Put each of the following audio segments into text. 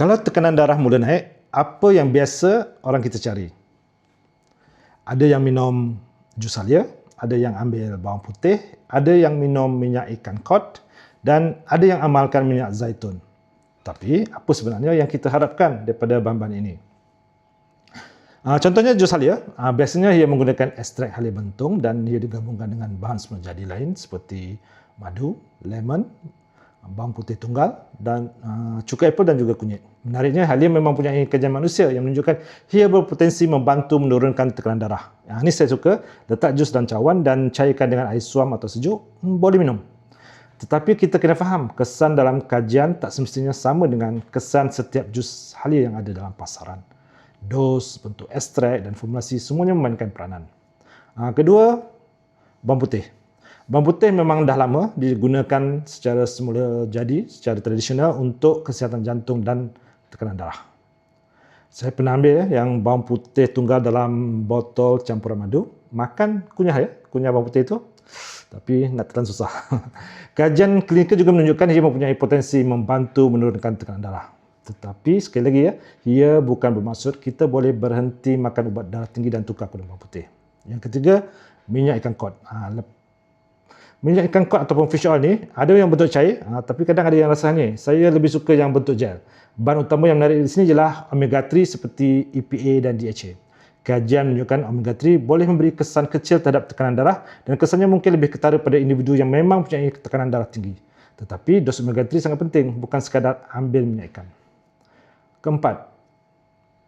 Kalau tekanan darah mula naik, apa yang biasa orang kita cari? Ada yang minum jus halia, ada yang ambil bawang putih, ada yang minum minyak ikan kod, dan ada yang amalkan minyak zaitun. Tapi, apa sebenarnya yang kita harapkan daripada bahan-bahan ini? Contohnya jus halia, biasanya ia menggunakan ekstrak halia bentung dan ia digabungkan dengan bahan semula jadi lain seperti madu, lemon, bawang putih tunggal dan cuka apple dan juga kunyit. Menariknya, halia memang punya kajian manusia yang menunjukkan ia berpotensi membantu menurunkan tekanan darah. Ini saya suka, letak jus dalam cawan dan cairkan dengan air suam atau sejuk, boleh minum. Tetapi kita kena faham, kesan dalam kajian tak semestinya sama dengan kesan setiap jus halia yang ada dalam pasaran. Dos, bentuk ekstrak dan formulasi semuanya memainkan peranan. Kedua, bawang putih. Bawang putih memang dah lama digunakan secara semula jadi, secara tradisional untuk kesihatan jantung dan tekanan darah. Saya pernah ambil yang bawang putih tunggal dalam botol campuran madu, makan kunyah kunyah bawang putih itu, tapi nak telan susah. Kajian klinikal juga menunjukkan ia mempunyai potensi membantu menurunkan tekanan darah. Tetapi sekali lagi ia bukan bermaksud kita boleh berhenti makan ubat darah tinggi dan tukar kepada bawang putih. Yang ketiga, minyak ikan kod. Minyak ikan kod ataupun fish oil ni ada yang bentuk cair, tapi kadang ada yang rasa ni. Saya lebih suka yang bentuk gel. Bahan utama yang menarik di sini ialah omega 3 seperti EPA dan DHA. Kajian menunjukkan omega 3 boleh memberi kesan kecil terhadap tekanan darah dan kesannya mungkin lebih ketara pada individu yang memang mempunyai tekanan darah tinggi. Tetapi dos omega 3 sangat penting, bukan sekadar ambil minyak ikan. Keempat,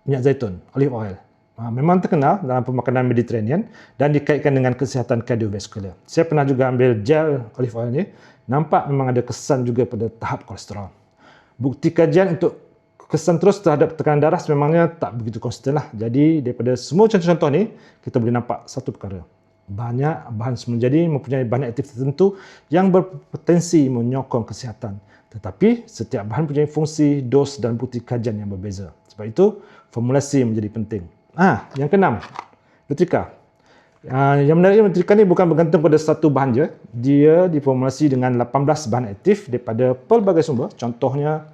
minyak zaitun, olive oil. Memang terkenal dalam pemakanan Mediterranean dan dikaitkan dengan kesihatan kardiovaskular. Saya pernah juga ambil gel olive oil ni, nampak memang ada kesan juga pada tahap kolesterol. Bukti kajian untuk kesan terus terhadap tekanan darah sememangnya tak begitu konsisten lah. Jadi daripada semua contoh-contoh ni, kita boleh nampak satu perkara. Banyak bahan semula jadi mempunyai bahan aktif tertentu yang berpotensi menyokong kesihatan. Tetapi setiap bahan mempunyai fungsi, dos dan bukti kajian yang berbeza. Sebab itu, formulasi menjadi penting. Yang keenam, Nutrika. Yang menariknya Nutrika ni bukan bergantung pada satu bahan je. Dia diformulasi dengan 18 bahan aktif daripada pelbagai sumber. Contohnya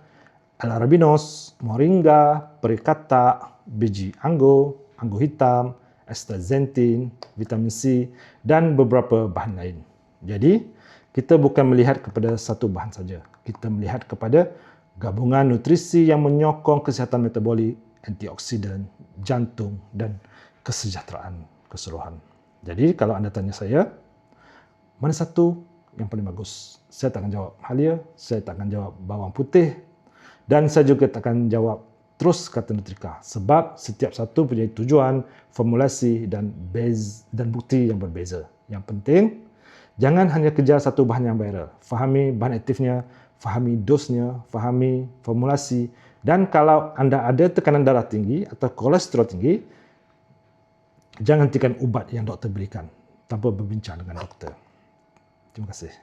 L-arabinose, moringa, perikata, biji anggur, anggur hitam, astaxanthin, vitamin C dan beberapa bahan lain. Jadi, kita bukan melihat kepada satu bahan saja. Kita melihat kepada gabungan nutrisi yang menyokong kesihatan metabolik, antioksidan, jantung dan kesejahteraan keseluruhan. Jadi kalau anda tanya saya, mana satu yang paling bagus? Saya tak akan jawab halia, saya tak akan jawab bawang putih dan saya juga tak akan jawab terus kata Nutrika sebab setiap satu punya tujuan, formulasi dan base dan bukti yang berbeza. Yang penting, jangan hanya kejar satu bahan yang viral. Fahami bahan aktifnya, fahami dosnya, fahami formulasi. Dan kalau anda ada tekanan darah tinggi atau kolesterol tinggi, jangan hentikan ubat yang doktor berikan tanpa berbincang dengan doktor. Terima kasih.